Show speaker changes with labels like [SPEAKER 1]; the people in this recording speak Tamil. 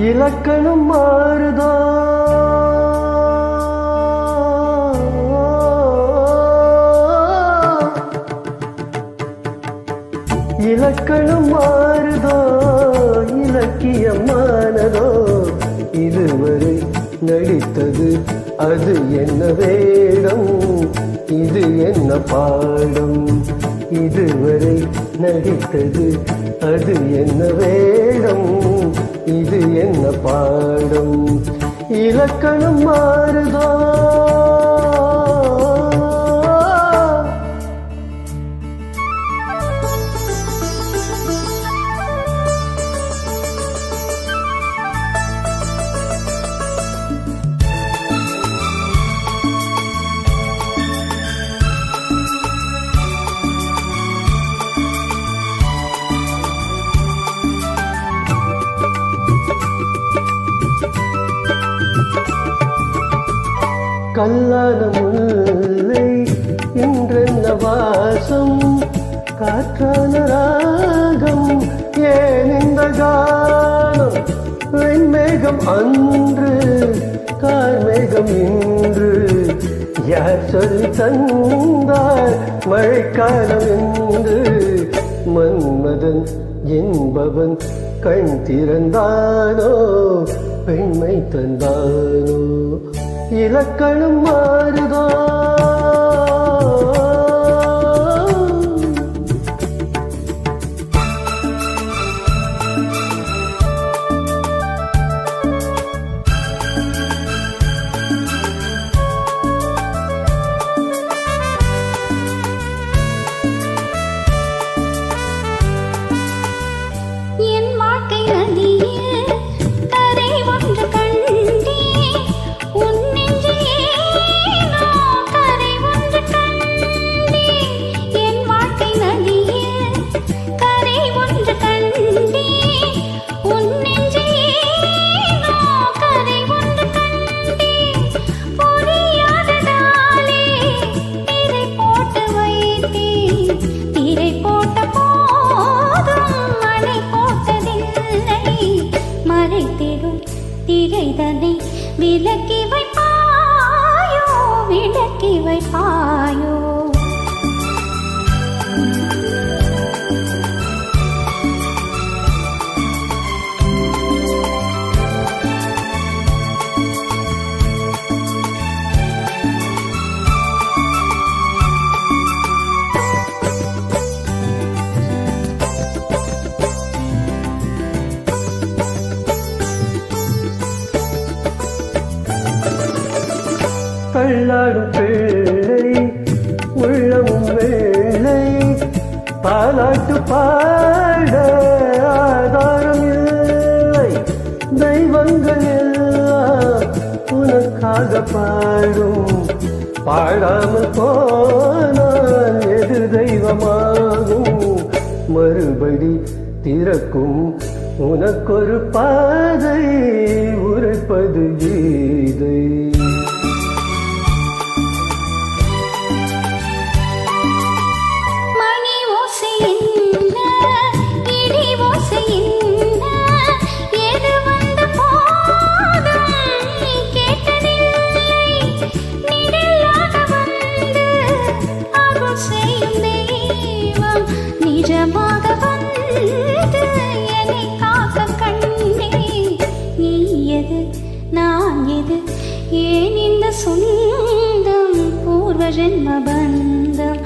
[SPEAKER 1] இலக்கணம் மாறுதோ இலக்கணம் மாறுதோ இலக்கியமானதோ இதுவரை நடித்தது அது என்ன வேடம் இது என்ன பாடம் இதுவரை நடித்தது அது என்ன வேடம் இது என்ன பாடம் இலக்கணம் மாறுதோ கல்லான முல்லை இன்றென்ன வாசம் காற்றான ராகம் ஏன் இந்த காலம் வெண்மேகம் அன்று கார்மேகம் இன்று யார் சொல்லி தந்தார் மழைக்காலம் என்று மன்மதன் என்பவன் கண் திறந்தானோ பெண்மை தந்தானோ இலக்கணம் மாறுதோ
[SPEAKER 2] திரைதனை விலக்கி வைப்பாயோ விலக்கி வைப்பாயோ
[SPEAKER 1] கள்ளாடும் பிள்ளை உள்ளமும் வெள்ளை பாலாட்டு பாட ஆதாரம் இல்லை தெய்வங்கள் எல்லாம் உனக்காக பாடும் பாடாமல் போனால் எது தெய்வமாகும் மறுபடி திறக்கும் உனக்கொரு பாதை உரைப்பது கீதை
[SPEAKER 2] நிஜமாக வந்து என்னை காக்க கண்டே நீ எது நான் எது ஏன் இந்த சொந்தம் பூர்வ ஜென்ம பந்தம்